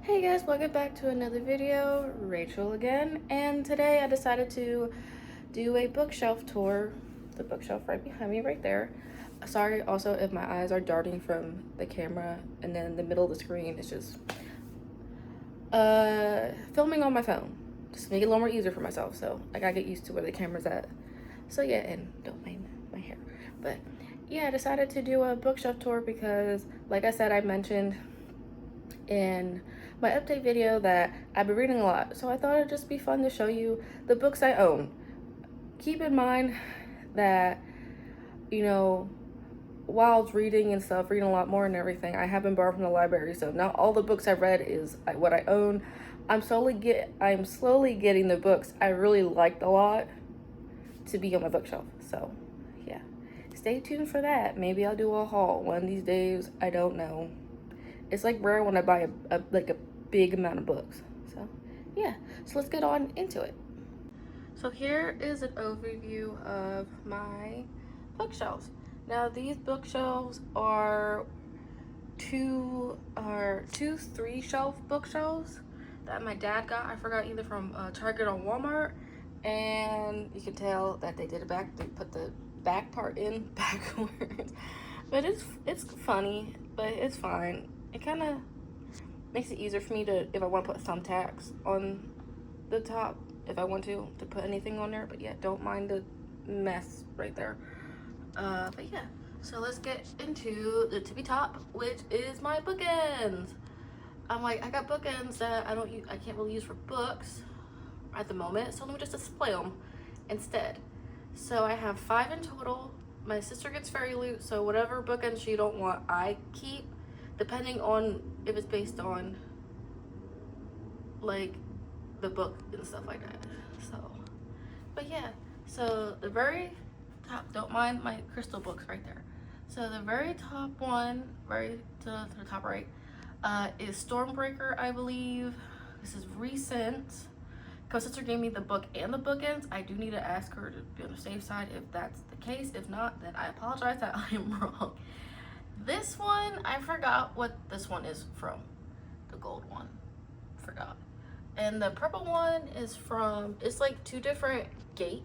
Hey guys, welcome back to another video. Rachel again, and today I decided to do a bookshelf tour. The bookshelf right behind me right there. Sorry also if my eyes are darting from the camera and then the middle of the screen is just filming on my phone. Just make it a little more easier for myself, so I gotta get used to where the camera's at. So yeah, and don't mind my hair. But yeah, I decided to do a bookshelf tour because like I said, I mentioned in my update video that I've been reading a lot, so I thought it'd just be fun to show you the books I own. Keep in mind that, you know, while I was reading and stuff, reading a lot more and everything, I have been borrowed from the library, so not all the books I've read is what I own. I'm slowly getting the books I really liked a lot to be on my bookshelf. So yeah, stay tuned for that. Maybe I'll do a haul one of these days. I don't know. It's like rare when I buy a big amount of books. So yeah, so let's get on into it. So here is an overview of my bookshelves. Now these bookshelves are two 3-shelf bookshelves that my dad got. I forgot either from Target or Walmart, and you can tell that they put the back part in backwards. But it's funny, but it's fine. It kind of makes it easier for me to, if I want to put thumbtacks on the top, if I want to put anything on there. But yeah, don't mind the mess right there. But yeah, so let's get into the tippy top, which is my bookends. I got bookends that I can't really use for books at the moment, so let me just display them instead. So I have 5 in total. My sister gets fairy loot, so whatever bookends she don't want, I keep, depending on if it's based on like the book and stuff like that. So, but yeah, so the very top, don't mind my crystal books right there. So the very top one, very to the top right, is Stormbreaker, I believe. This is recent. Because sister gave me the book and the bookends. I do need to ask her to be on the safe side if that's the case. If not, then I apologize that I am wrong. This one, I forgot what this one is from. The gold one, forgot. And the purple one is from, it's like 2 different gate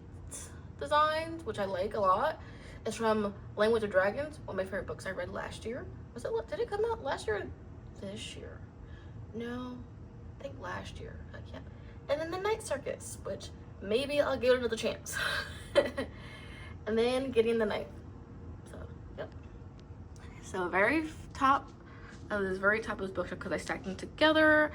designs, which I like a lot. It's from Language of Dragons, one of my favorite books I read last year. Did it come out last year or this year? No, I think last year. I can't. And then the Night Circus, which maybe I'll give it another chance. And then Getting the Knife. So, yep. So very top of this bookshelf, because I stacked them together,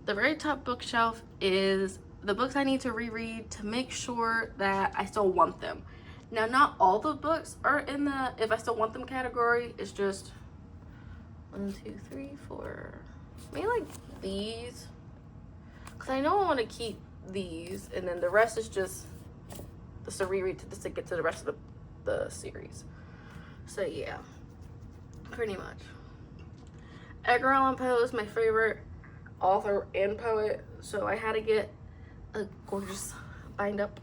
the very top bookshelf is the books I need to reread to make sure that I still want them. Now, not all the books are in the if I still want them category. It's just 1, 2, 3, 4, maybe like these. Because I know I want to keep these, and then the rest is just a reread to get to the rest of the series. So yeah, pretty much. Edgar Allan Poe is my favorite author and poet, so I had to get a gorgeous bind up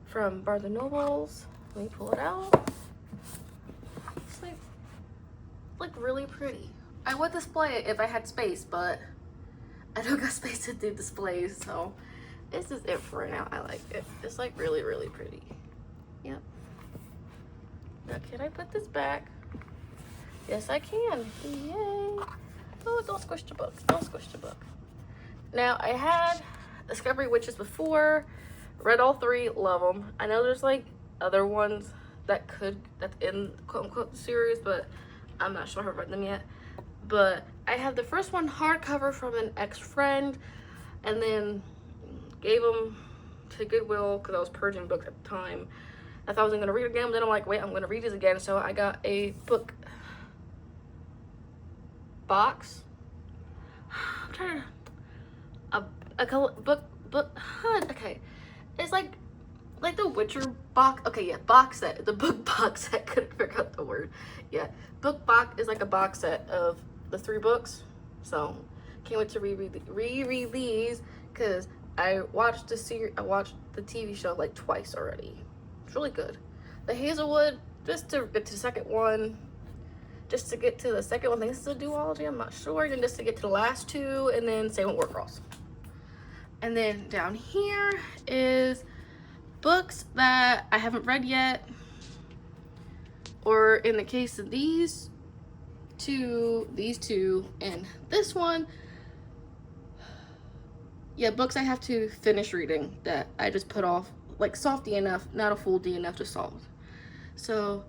from Barnes & Nobles. Let me pull it out. It's like really pretty. I would display it if I had space, but I don't got space to do displays, so this is it for now. I like it. It's like really, really pretty. Yep. Now, can I put this back? Yes, I can. Yay. Oh, don't squish the book. Don't squish the book. Now, I had Discovery Witches before. Read all 3, love them. I know there's like other ones that's in quote unquote the series, but I'm not sure I've read them yet. But I have the first one hardcover from an ex-friend, and then gave them to Goodwill because I was purging books at the time. I thought I wasn't going to read again, but then I'm like, wait, I'm going to read this again. So I got a book box. I'm trying to... Okay. It's like the Witcher box. Okay, yeah, box set. The book box set. Couldn't figure out the word. Yeah, book box is like a box set of the 3 books. So can't wait to reread these because I watched the TV show like twice already. It's really good. The Hazelwood, just to get to the second one, just to get to the second one. I think this is a duology, I'm not sure. And then just to get to the last two, and then same with Warcross. And then down here is books that I haven't read yet, or in the case of these two, and this one, yeah, books I have to finish reading that I just put off, like soft D enough, not a full D enough to solve. So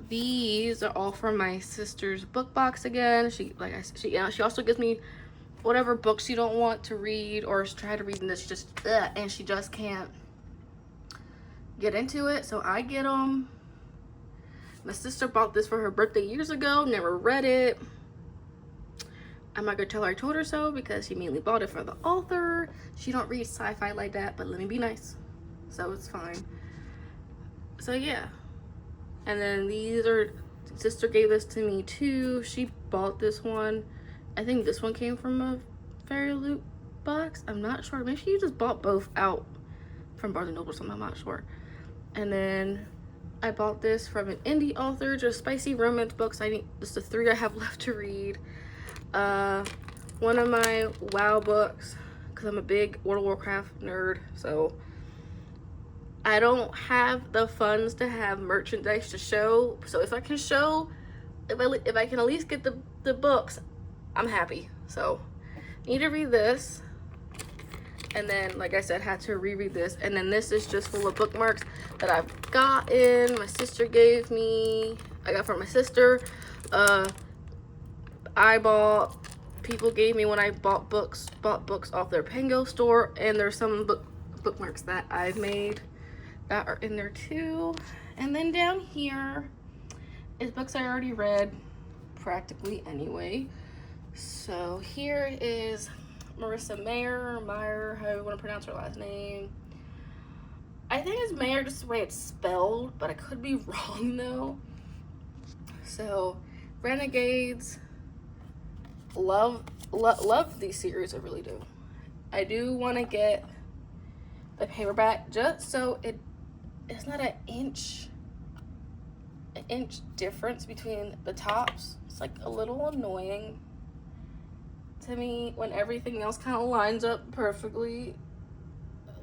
these are all from my sister's book box again. She also gives me whatever books she don't want to read or try to read, and this just and she just can't get into it, so I get them. My sister bought this for her birthday years ago, never read it. I'm not gonna tell her I told her so because she mainly bought it for the author. She don't read sci-fi like that, but let me be nice, so it's fine. So yeah, and then these are, sister gave this to me too. She bought this one. I think this one came from a Fairy Loot box. I'm not sure. Maybe she just bought both out from Barnes & Noble or something. I'm not sure. And then I bought this from an indie author, just spicy romance books. I need just the 3 I have left to read. One of my WoW books, because I'm a big World of Warcraft nerd, so I don't have the funds to have merchandise to show. So if I can show, if I can at least get the books, I'm happy. So need to read this, and then like I said, had to reread this, and then this is just full of bookmarks that I've gotten, my sister gave me, I got from my sister. People gave me when I bought books off their Pango store, and there's some bookmarks that I've made that are in there too. And then down here is books I already read practically anyway. So here is Marissa Meyer, however you want to pronounce her last name. I think it's Meyer just the way it's spelled, but I could be wrong though. So Renegades, love these series, I really do. I do want to get the paperback just so it's not an inch difference between the tops. It's like a little annoying to me when everything else kind of lines up perfectly.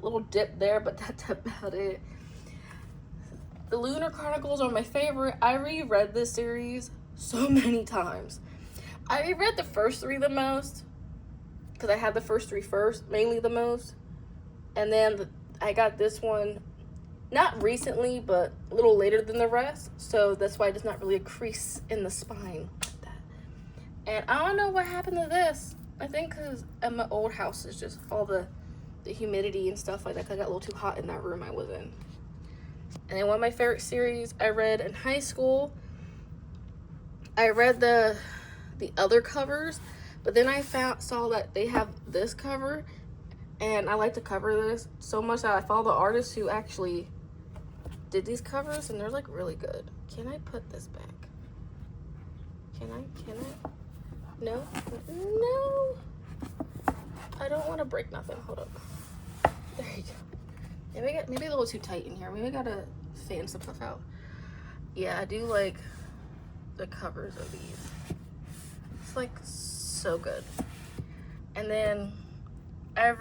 A little dip there, but that's about it. The Lunar Chronicles are my favorite. I reread this series so many times. I reread the first 3 the most because I had the first 3 first, mainly the most, and then I got this one not recently, but a little later than the rest, so that's why there's not really a crease in the spine like that. And I don't know what happened to this. I think because at my old house is just all the humidity and stuff like that. I got a little too hot in that room I was in. And then one of my favorite series I read in high school, I read the other covers, but then I saw that they have this cover, and I like the cover of this so much that I follow the artists who actually did these covers, and they're like really good. Can I put this back? Can I? No? No. I don't want to break nothing. Hold up. There you go. Maybe a little too tight in here. Maybe I gotta fan some stuff out. Yeah, I do like the covers of these. It's like so good. And then I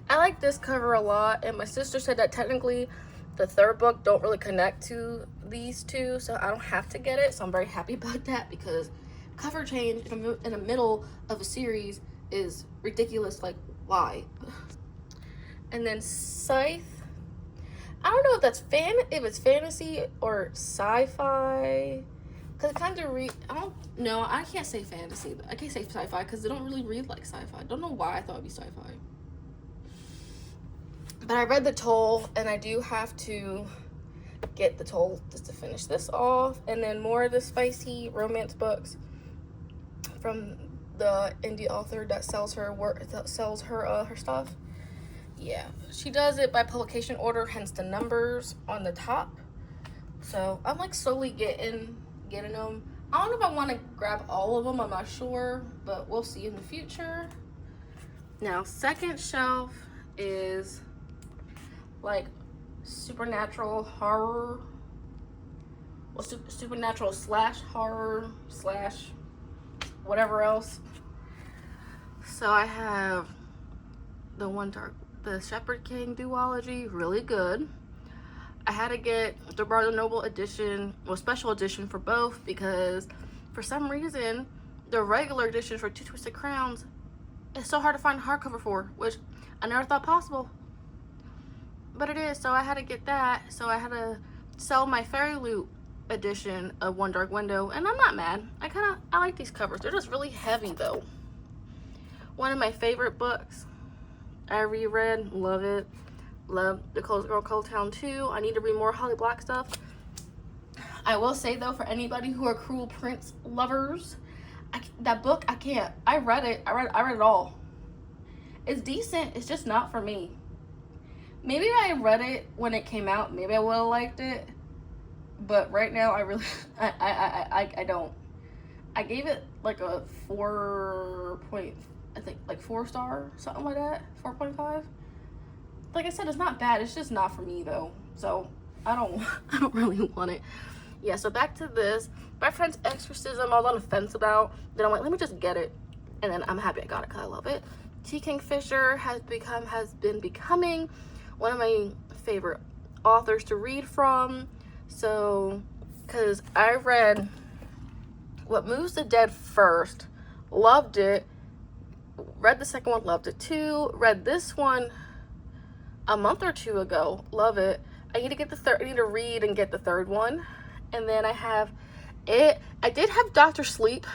like this cover a lot, and my sister said that technically the third book don't really connect to these two, so I don't have to get it. So I'm very happy about that, because cover change in the middle of a series is ridiculous. Like, why? And then Scythe, I don't know if it's fantasy or sci-fi, because it kind of I can't say fantasy, I can't say sci-fi because they don't really read like sci-fi. I don't know why I thought it'd be sci-fi. But I read the Toll, and I do have to get the Toll just to finish this off. And then more of the spicy romance books from the indie author that sells her her stuff. Yeah, she does it by publication order, hence the numbers on the top. So I'm like slowly getting them. I don't know if I want to grab all of them, I'm not sure, but we'll see in the future. Now, second shelf is like supernatural horror well, supernatural slash horror slash whatever else. So I have the Shepherd King duology, really good. I had to get the Barnes & Noble edition, well, special edition for both, because for some reason the regular edition for Two Twisted Crowns is so hard to find a hardcover for, which I never thought possible, but it is. So I had to get that. So I had to sell my Fairy Loot edition of One Dark Window, and I'm not mad. I like these covers. They're just really heavy though. One of my favorite books. I reread, love it. Love The Cold Girl Cold Town 2. I need to read more Holly Black stuff. I will say though, for anybody who are Cruel Prince lovers, that book, I can't. I read it. I read it all. It's decent. It's just not for me. Maybe if I read it when it came out, maybe I would have liked it. But right now, I really, I don't. I gave it like a 4 star, something like that. 4.5. Like I said, it's not bad. It's just not for me though. So I don't really want it. Yeah, so back to this. My friend's Exorcism, I was on the fence about. Then I'm like, let me just get it. And then I'm happy I got it because I love it. T. Kingfisher has been becoming one of my favorite authors to read from. So, because I read What Moves the Dead first, loved it. Read the second one, loved it too. Read this one a month or two ago, love it. I need to get the third. I need to read and get the third one. And then I have it. I did have Dr. Sleep,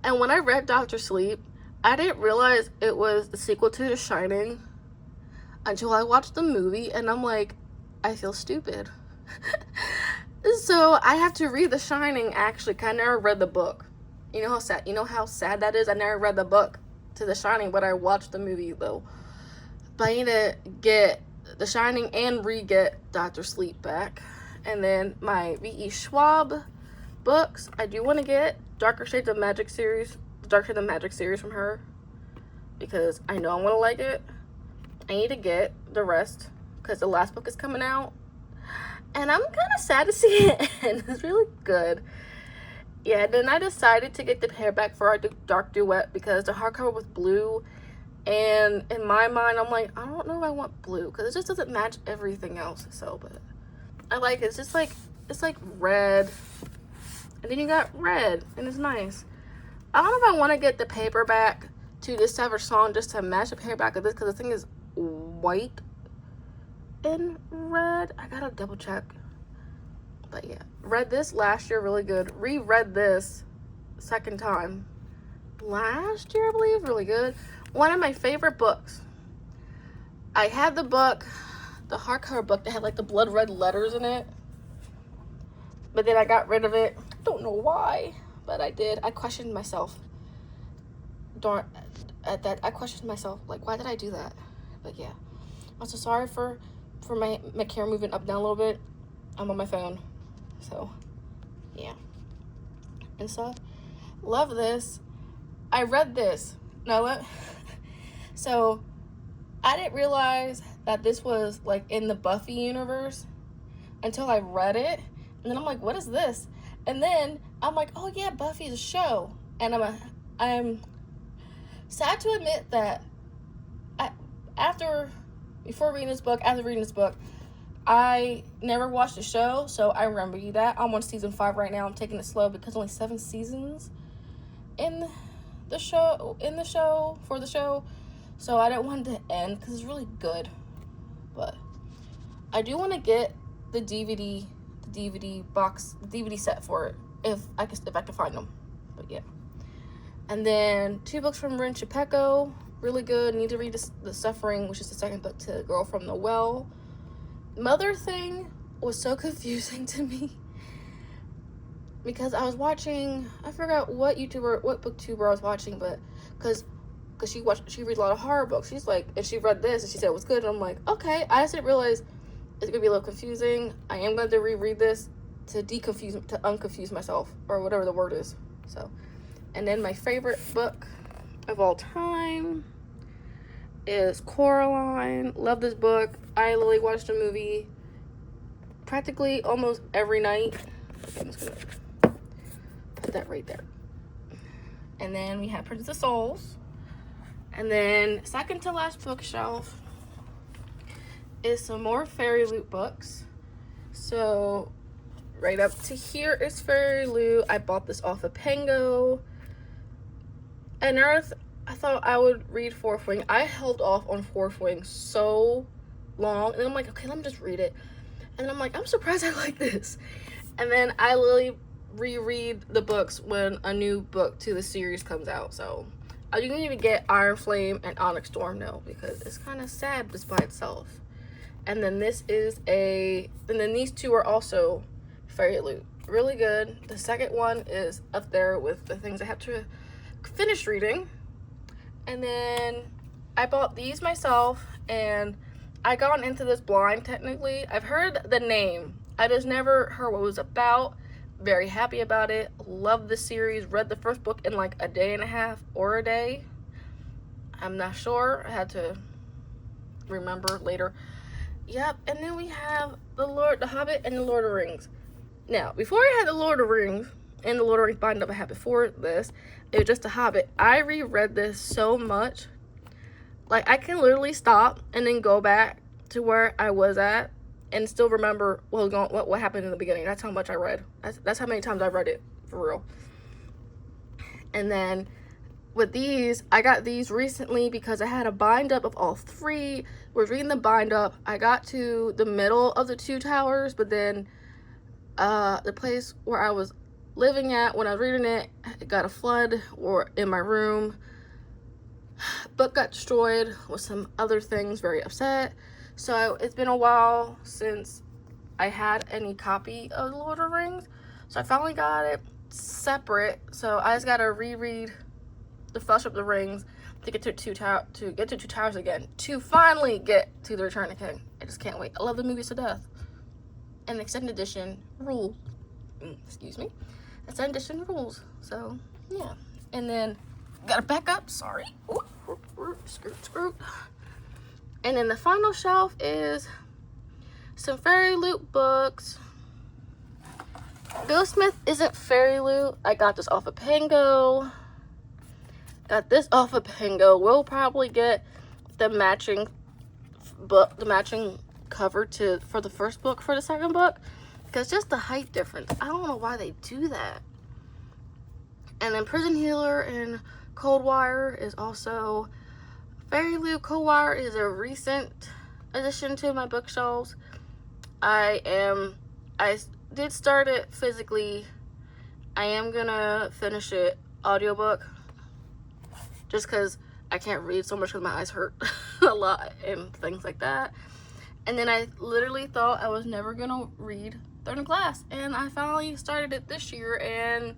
and when I read Dr. Sleep, I didn't realize it was the sequel to The Shining until I watched the movie, and I'm like, I feel stupid. So I have to read The Shining actually, because I never read the book. You know how sad that is? I never read the book to The Shining, but I watched the movie though. But I need to get The Shining and re-get Dr. Sleep back. And then my V.E. Schwab books. I do want to get Darker Shades of Magic series. The Dark Shades of Magic series from her. Because I know I'm going to like it. I need to get the rest. Because the last book is coming out. And I'm kind of sad to see it end. It's really good. Yeah, then I decided to get the paperback for our Dark Duet. Because the hardcover was blue. And in my mind, I'm like, I don't know if I want blue, because it just doesn't match everything else. So, but I like it. It's just like, it's like red, and then you got red, and it's nice. I don't know if I want to get the paperback to this type of song just to match the paperback of this, because the thing is white and red. I gotta double check. But yeah, read this last year, really good. Reread this second time last year, I believe, really good. One of my favorite books. I had the book, the hardcover book that had like the blood red letters in it, but then I got rid of it. Don't know why, but I did. I questioned myself. I questioned myself, like, why did I do that? But yeah, I'm so sorry for my camera moving up and down a little bit. I'm on my phone, so yeah. And so, love this. I read this. So I didn't realize that this was like in the Buffy universe until I read it, and then I'm like, what is this? And then I'm like, oh yeah, Buffy's a show. And I'm sad to admit that after reading this book, I never watched the show, so I remember you that. I'm on season 5 right now. I'm taking it slow because only 7 seasons in the show for the show, so I didn't want it to end because it's really good. But I do want to get the DVD box, DVD set for it if I can find them. But yeah, and then 2 books from Rin Chipeko, really good. Need to read The Suffering, which is the second book to Girl from the Well. Mother thing was so confusing to me because I was watching, I forgot what booktuber I was watching, but because she reads a lot of horror books. She's like, and she read this and she said it was good, and I'm like, okay. I just didn't realize it's gonna be a little confusing. I am going to reread this to unconfuse myself, or whatever the word is. So, and then my favorite book of all time is Coraline. Love this book. I literally watched the movie practically almost every night. Okay, I'm just gonna put that right there. And then we have Princess of Souls. And then second to last bookshelf is some more Fairy Loot books. So right up to here is Fairy Loot. I bought this off of Pango. And Earth, I thought I would read Fourth Wing. I held off on Fourth Wing so long. And then I'm like, okay, let me just read it. And then I'm like, I'm surprised I like this. And then I literally reread the books when a new book to the series comes out. So you can even get Iron Flame and Onyx Storm now, because it's kind of sad just by itself. And then this is and then these two are also Fairy Loot. Really good. The second one is up there with the things I have to finish reading. And then I bought these myself, and I got into this blind technically. I've heard the name. I just never heard what it was about. Very happy about it. Love the series. Read the first book in like a day and a half or a day. I'm not sure. I had to remember later. Yep. And then we have The Hobbit and the Lord of the Rings. Now, before I had the Lord of the Rings and the Lord of the Rings bind up I had before this, it was just The Hobbit. I reread this so much. Like, I can literally stop and then go back to where I was at and still remember what happened in the beginning. That's how much I read. That's how many times I read it, for real. And then with these, I got these recently because I had a bind up of all three. Was reading the bind up. I got to the middle of the two towers, but then the place where I was living at when I was reading it got a flood in my room. Book got destroyed with some other things. Very upset. So it's been a while since I had any copy of The Lord of the Rings. So I finally got it separate. So I just gotta reread the Fellowship of the Rings to get to Two Towers again. To finally get to The Return of the King. I just can't wait. I love the movies to death. And the extended edition rules. Excuse me. Extended edition rules. So yeah. And then gotta back up. Sorry. Screw. And then the final shelf is some Fairy Loot books. Ghostsmith isn't Fairy Loot. I got this off of Pango. Got this off of Pango. We'll probably get the matching book, the matching cover for the first book for the second book, because just the height difference. I don't know why they do that. And then Prison Healer and Cold Wire is also Fairy Loot. Cold Wire is a recent addition to my bookshelves. I did start it physically. I am gonna finish it audiobook, just because I can't read so much because my eyes hurt a lot and things like that. And then I literally thought I was never gonna read Third in Class, and I finally started it this year, and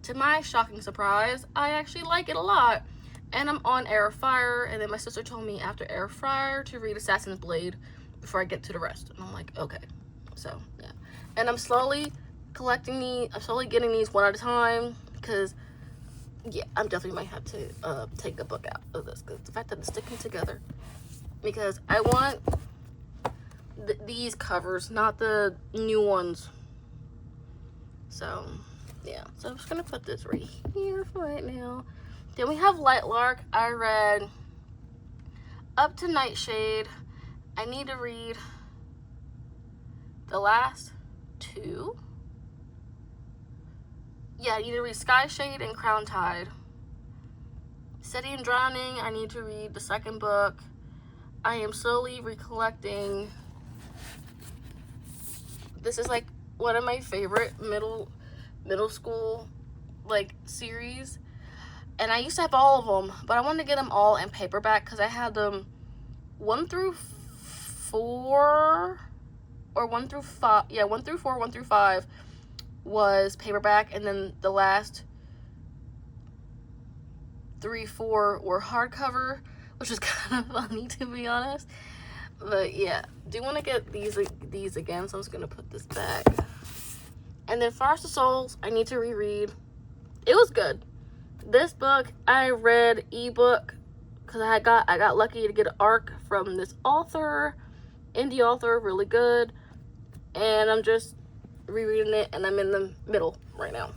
to my shocking surprise, I actually like it a lot. And I'm on Air of Fire, and then my sister told me after Air of Fire to read Assassin's Blade before I get to the rest. And I'm like, okay. So, yeah. And I'm slowly collecting these. I'm slowly getting these one at a time, because, yeah, I'm definitely might have to take a book out of this, because the fact that it's sticking together. Because I want these covers, not the new ones. So, yeah. So I'm just going to put this right here for right now. Then we have Lightlark. I read up to Nightshade. I need to read the last two. Yeah, I need to read Skyshade and Crown Tide. City and Drowning, I need to read the second book. I am slowly recollecting. This is like one of my favorite middle school like series. And I used to have all of them, but I wanted to get them all in paperback because I had them 1 through 4 or 1 through 5. Yeah, 1 through 4, 1 through 5 was paperback, and then the last 3, 4 were hardcover, which is kind of funny to be honest. But yeah, do want to get these again, so I'm just gonna put this back. And then Forest of Souls, I need to reread. It was good. This book I read ebook because I got lucky to get an ARC from this author, indie author, really good. And I'm just rereading it, and I'm in the middle right now.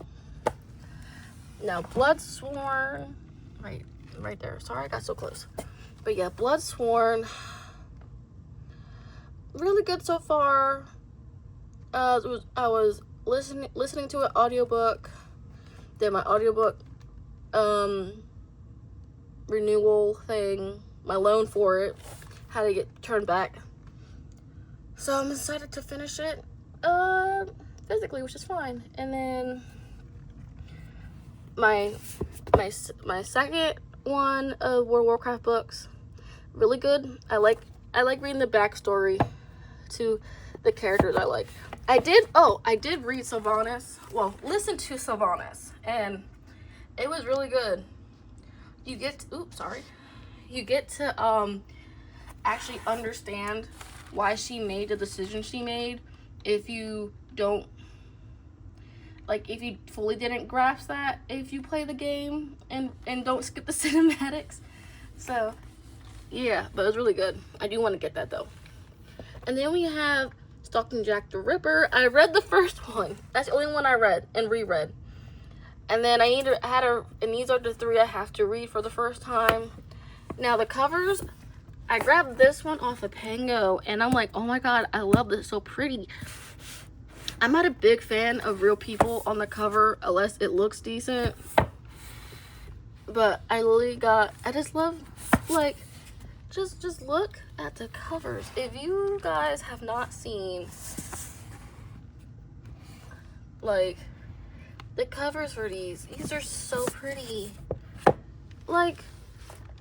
Now, Bloodsworn, right there. Sorry, I got so close. But yeah, Bloodsworn, really good so far. I was listening to an audiobook. Did my audiobook renewal thing, my loan for it had to get turned back. So I'm excited to finish it physically, which is fine. And then my second one of World of Warcraft books, really good. I like reading the backstory to the characters I like. I did read Sylvanas. Well, listen to Sylvanas, and it was really good. You get to actually understand why she made the decision she made if you don't, like, if you fully didn't grasp that if you play the game and don't skip the cinematics. So yeah, but it was really good. I do want to get that though. And then we have Stalking Jack the Ripper. I read the first one. That's the only one I read and reread. And then and these are the 3 I have to read for the first time. Now the covers, I grabbed this one off of Pango, and I'm like, oh my god, I love this, so pretty. I'm not a big fan of real people on the cover unless it looks decent. But I just love, like, just look at the covers. If you guys have not seen, like, the covers for these are so pretty. Like,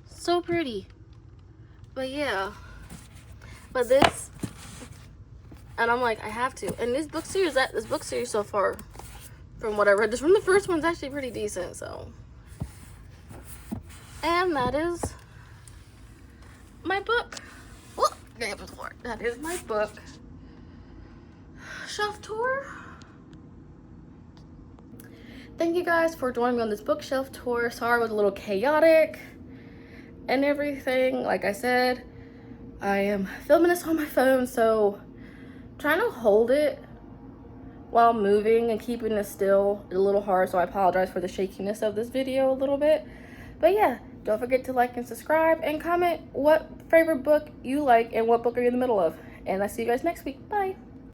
so pretty. But yeah. But this, and I'm like, I have to. And this book series so far, from what I read, from the first one's actually pretty decent, so. And that is my book. Oh, that is my book shelf tour. Thank you guys for joining me on this bookshelf tour. Sorry it was a little chaotic and everything. Like I said, I am filming this on my phone, so trying to hold it while moving and keeping it still is a little hard, so I apologize for the shakiness of this video a little bit. But yeah, don't forget to like and subscribe and comment what favorite book you like and what book are you in the middle of. And I'll see you guys next week. Bye.